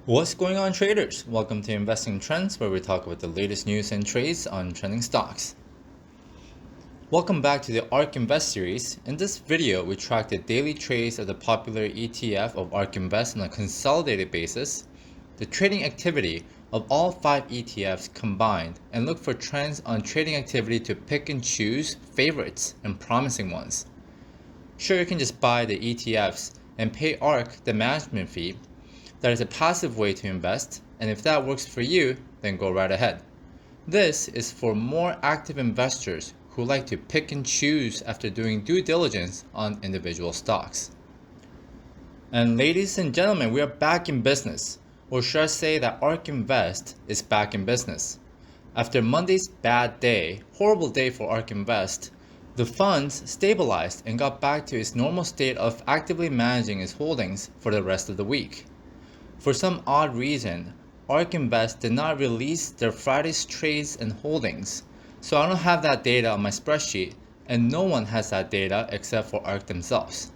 What's going on, traders? Welcome to Investing Trends, where we talk about the latest news and trades on trending stocks. Welcome back to the Ark Invest series. In this video, we track the daily trades of the popular ETF of Ark Invest on a consolidated basis, the trading activity of all 5 ETFs combined, and look for trends on trading activity to pick and choose favorites and promising ones. Sure, you can just buy the ETFs and pay Ark the management fee. That is a passive way to invest, and if that works for you, then go right ahead. This is for more active investors who like to pick and choose after doing due diligence on individual stocks. And ladies and gentlemen, we are back in business, or should I say that Ark Invest is back in business. After Monday's bad day, horrible day for Ark Invest, the funds stabilized and got back to its normal state of actively managing its holdings for the rest of the week. For some odd reason, Ark Invest did not release their Friday's trades and holdings, so I don't have that data on my spreadsheet, and no one has that data except for Ark themselves.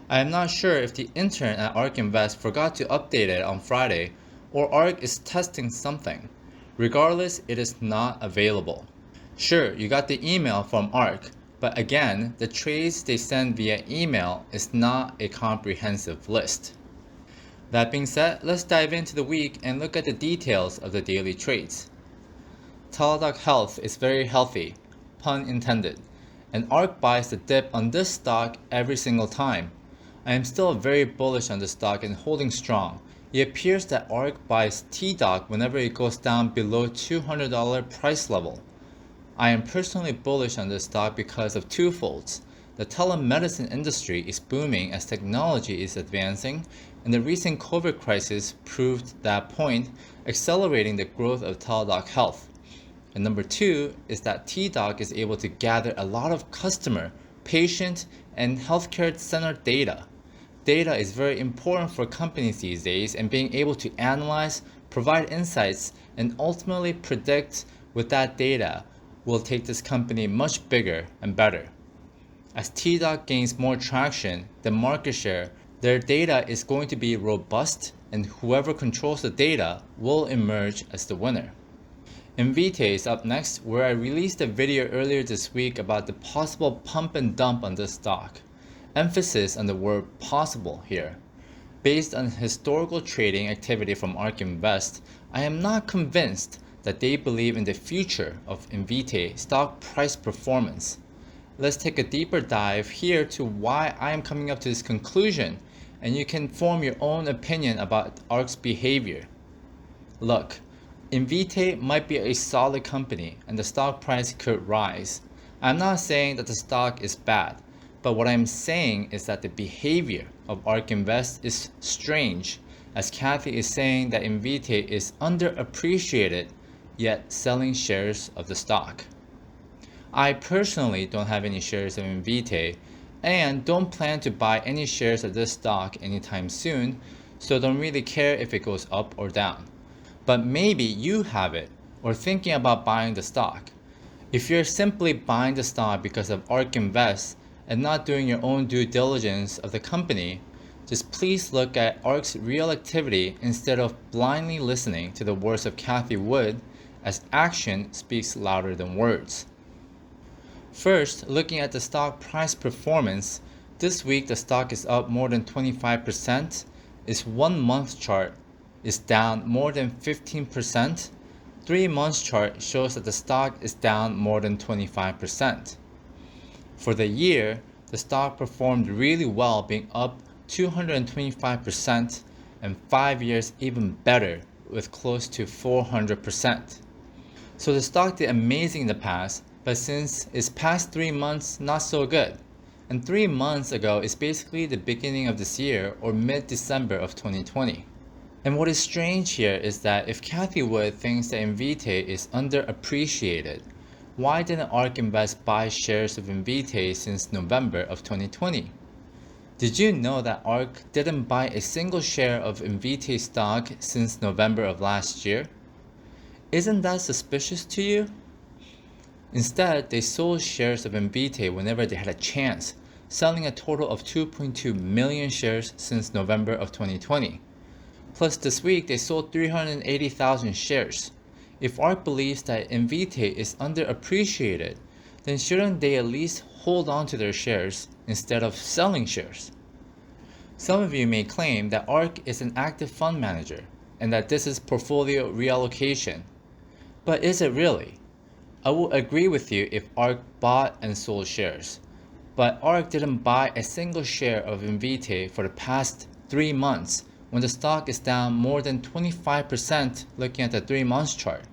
I am not sure if the intern at Ark Invest forgot to update it on Friday, or Ark is testing something. Regardless, it is not available. Sure, you got the email from Ark, but again, the trades they send via email is not a comprehensive list. That being said, let's dive into the week and look at the details of the daily trades. Teladoc Health is very healthy, pun intended, and Ark buys the dip on this stock every single time. I am still very bullish on this stock and holding strong. It appears that Ark buys Teladoc whenever it goes down below $200 price level. I am personally bullish on this stock because of twofolds. The telemedicine industry is booming as technology is advancing, and the recent COVID crisis proved that point, accelerating the growth of Teladoc Health. And number 2 is that Teladoc is able to gather a lot of customer, patient, and healthcare center data. Data is very important for companies these days, and being able to analyze, provide insights, and ultimately predict with that data will take this company much bigger and better. As Teladoc gains more traction, the market share, their data is going to be robust, and whoever controls the data will emerge as the winner. Invitae is up next, where I released a video earlier this week about the possible pump and dump on this stock. Emphasis on the word possible here. Based on historical trading activity from Ark Invest, I am not convinced that they believe in the future of Invitae stock price performance. Let's take a deeper dive here to why I am coming up to this conclusion, and you can form your own opinion about Ark's behavior. Look, Invitae might be a solid company and the stock price could rise. I'm not saying that the stock is bad, but what I'm saying is that the behavior of Ark Invest is strange, as Cathie is saying that Invitae is underappreciated, yet selling shares of the stock. I personally don't have any shares of Invitae and don't plan to buy any shares of this stock anytime soon, so don't really care if it goes up or down. But maybe you have it or thinking about buying the stock. If you're simply buying the stock because of Ark Invest and not doing your own due diligence of the company, just please look at Ark's real activity instead of blindly listening to the words of Cathie Wood, as action speaks louder than words. First, looking at the stock price performance, this week the stock is up more than 25%, its 1 month chart is down more than 15%, 3 months chart shows that the stock is down more than 25%. For the year, the stock performed really well, being up 225%, and 5 years even better with close to 400%. So the stock did amazing in the past, but since its past 3 months, not so good. And 3 months ago is basically the beginning of this year or mid-December of 2020. And what is strange here is that if Cathie Wood thinks that Invitae is underappreciated, why didn't Ark Invest buy shares of Invitae since November of 2020? Did you know that Ark didn't buy a single share of Invitae stock since November of last year? Isn't that suspicious to you? Instead, they sold shares of Invitae whenever they had a chance, selling a total of 2.2 million shares since November of 2020. Plus this week they sold 380,000 shares. If ARK believes that Invitae is underappreciated, then shouldn't they at least hold on to their shares instead of selling shares? Some of you may claim that ARK is an active fund manager and that this is portfolio reallocation. But is it really? I will agree with you if ARK bought and sold shares. But ARK didn't buy a single share of Invitae for the past 3 months when the stock is down more than 25% looking at the 3 months chart.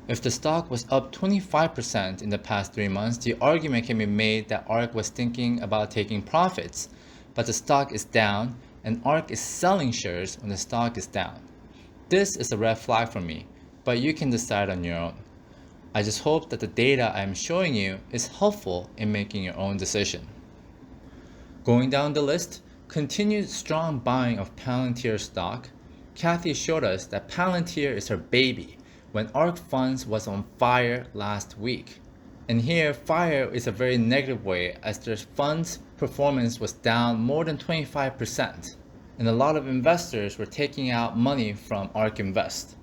If the stock was up 25% in the past 3 months, the argument can be made that ARK was thinking about taking profits, but the stock is down and ARK is selling shares when the stock is down. This is a red flag for me, but you can decide on your own. I just hope that the data I am showing you is helpful in making your own decision. Going down the list, continued strong buying of Palantir stock. Cathie showed us that Palantir is her baby when ARK Funds was on fire last week. And here, fire is a very negative way as their fund's performance was down more than 25%. And a lot of investors were taking out money from Ark Invest.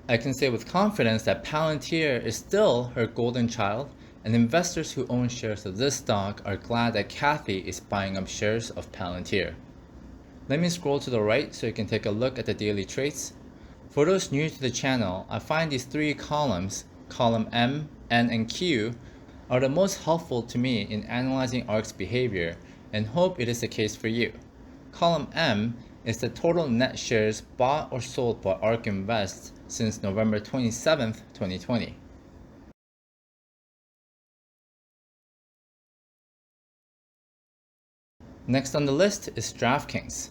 I can say with confidence that Palantir is still her golden child, and investors who own shares of this stock are glad that Cathie is buying up shares of Palantir. Let me scroll to the right so you can take a look at the daily trades. For those new to the channel, I find these 3 columns, column M, N, and Q, are the most helpful to me in analyzing ARK's behavior and hope it is the case for you. Column M is the total net shares bought or sold by Ark Invest since November 27, 2020. Next on the list is DraftKings.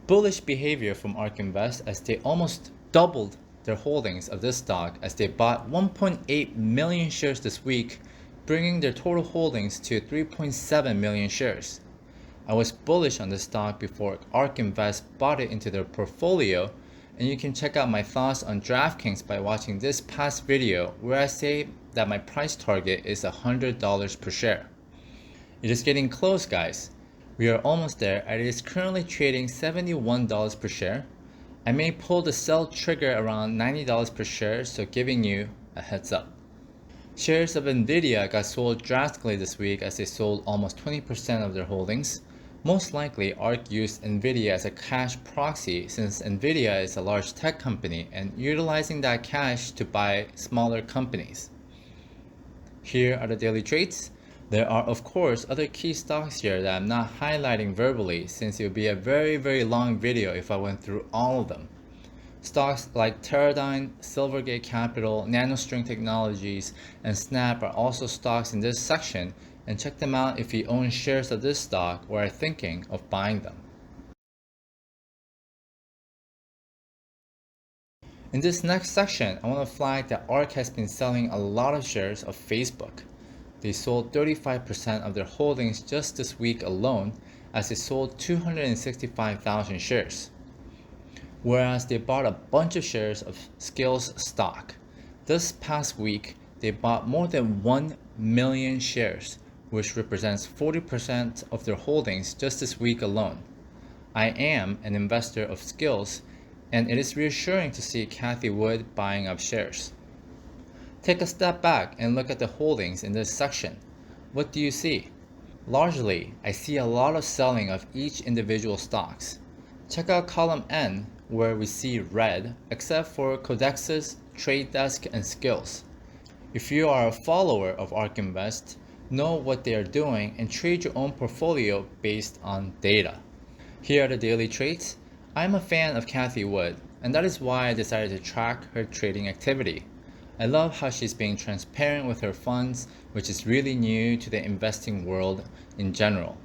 Bullish behavior from Ark Invest as they almost doubled their holdings of this stock as they bought 1.8 million shares this week, bringing their total holdings to 3.7 million shares. I was bullish on this stock before Ark Invest bought it into their portfolio, and you can check out my thoughts on DraftKings by watching this past video where I say that my price target is $100 per share. It is getting close, guys. We are almost there and it is currently trading $71 per share. I may pull the sell trigger around $90 per share, so giving you a heads up. Shares of Nvidia got sold drastically this week as they sold almost 20% of their holdings. Most likely, ARK used Nvidia as a cash proxy since Nvidia is a large tech company and utilizing that cash to buy smaller companies. Here are the daily trades. There are of course other key stocks here that I'm not highlighting verbally since it would be a very long video if I went through all of them. Stocks like Teradyne, Silvergate Capital, NanoString Technologies, and Snap are also stocks in this section, and check them out if you own shares of this stock or are thinking of buying them. In this next section, I want to flag that ARK has been selling a lot of shares of Facebook. They sold 35% of their holdings just this week alone as they sold 265,000 shares. Whereas they bought a bunch of shares of Skills stock. This past week, they bought more than 1 million shares, which represents 40% of their holdings just this week alone. I am an investor of Skills, and it is reassuring to see Cathie Wood buying up shares. Take a step back and look at the holdings in this section. What do you see? Largely, I see a lot of selling of each individual stocks. Check out column N, where we see red, except for Codexis, Trade Desk, and Skills. If you are a follower of Ark Invest, know what they are doing and trade your own portfolio based on data. Here are the daily trades. I'm a fan of Cathie Wood, and that is why I decided to track her trading activity. I love how she's being transparent with her funds, which is really new to the investing world in general.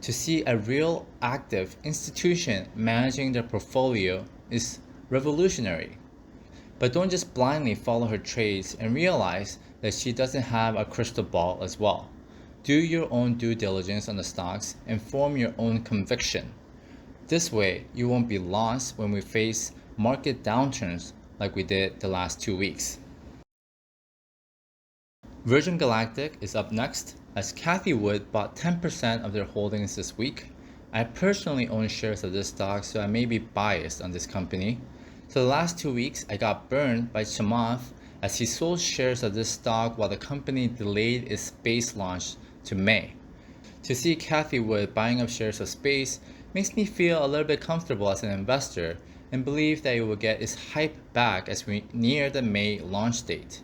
To see a real active institution managing their portfolio is revolutionary. But don't just blindly follow her trades and realize that she doesn't have a crystal ball as well. Do your own due diligence on the stocks and form your own conviction. This way, you won't be lost when we face market downturns like we did the last 2 weeks. Virgin Galactic is up next as Cathie Wood bought 10% of their holdings this week. I personally own shares of this stock, so I may be biased on this company. So the last 2 weeks, I got burned by Chamath as he sold shares of this stock while the company delayed its space launch to May. To see Cathie Wood buying up shares of space makes me feel a little bit comfortable as an investor and believe that it will get its hype back as we near the May launch date.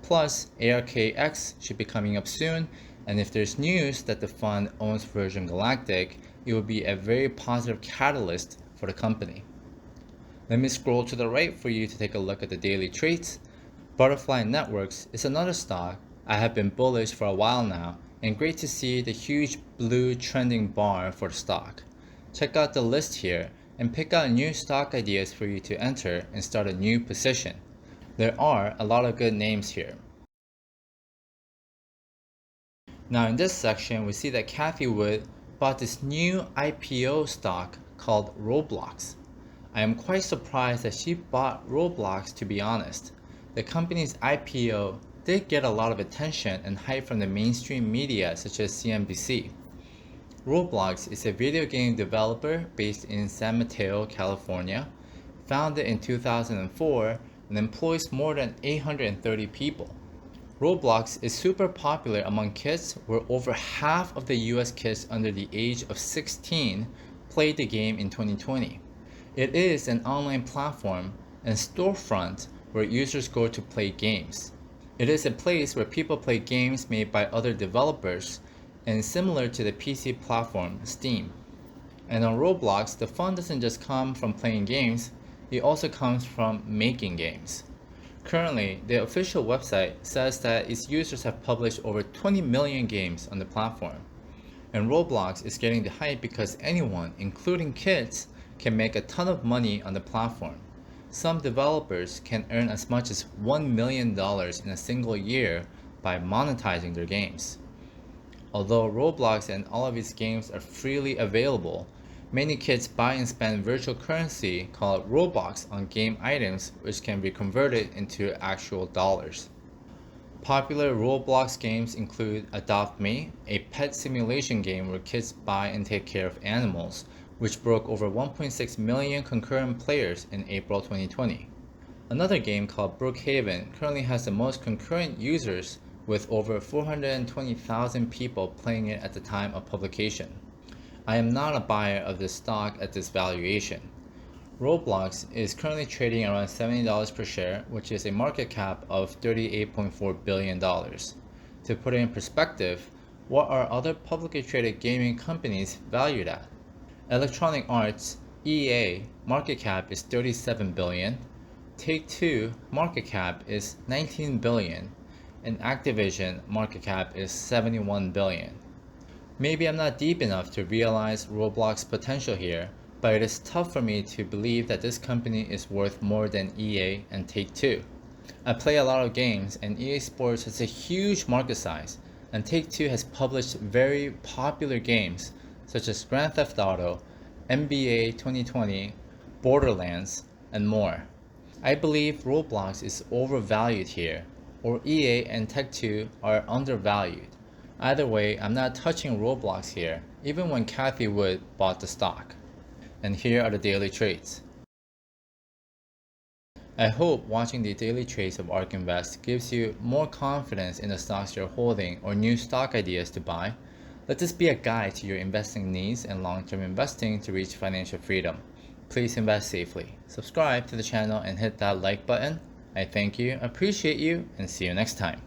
Plus, ARKX should be coming up soon, and if there's news that the fund owns Virgin Galactic, it will be a very positive catalyst for the company. Let me scroll to the right for you to take a look at the daily trades. Butterfly Networks is another stock I have been bullish for a while now, and great to see the huge blue trending bar for the stock. Check out the list here and pick out new stock ideas for you to enter and start a new position. There are a lot of good names here. Now in this section, we see that Cathie Wood bought this new IPO stock called Roblox. I am quite surprised that she bought Roblox, to be honest. The company's IPO did get a lot of attention and hype from the mainstream media such as CNBC. Roblox is a video game developer based in San Mateo, California, founded in 2004 and employs more than 830 people. Roblox is super popular among kids, where over half of the US kids under the age of 16 played the game in 2020. It is an online platform and storefront where users go to play games. It is a place where people play games made by other developers and similar to the PC platform Steam. And on Roblox, the fun doesn't just come from playing games, it also comes from making games. Currently, the official website says that its users have published over 20 million games on the platform. And Roblox is getting the hype because anyone, including kids, can make a ton of money on the platform. Some developers can earn as much as $1 million in a single year by monetizing their games. Although Roblox and all of its games are freely available, many kids buy and spend virtual currency called Robux on game items, which can be converted into actual dollars. Popular Roblox games include Adopt Me, a pet simulation game where kids buy and take care of animals, which broke over 1.6 million concurrent players in April 2020. Another game called Brookhaven currently has the most concurrent users, with over 420,000 people playing it at the time of publication. I am not a buyer of this stock at this valuation. Roblox is currently trading around $70 per share, which is a market cap of $38.4 billion. To put it in perspective, what are other publicly traded gaming companies valued at? Electronic Arts, EA, market cap is $37 billion, Take-Two market cap is $19 billion, and Activision market cap is $71 billion. Maybe I'm not deep enough to realize Roblox's potential here, but it is tough for me to believe that this company is worth more than EA and Take-Two. I play a lot of games, and EA Sports has a huge market size, and Take-Two has published very popular games such as Grand Theft Auto, NBA 2020, Borderlands, and more. I believe Roblox is overvalued here, or EA and Take-Two are undervalued. Either way, I'm not touching Roblox here, even when Cathie Wood bought the stock. And here are the daily trades. I hope watching the daily trades of Ark Invest gives you more confidence in the stocks you're holding or new stock ideas to buy. Let this be a guide to your investing needs and long-term investing to reach financial freedom. Please invest safely. Subscribe to the channel and hit that like button. I thank you, appreciate you, and see you next time.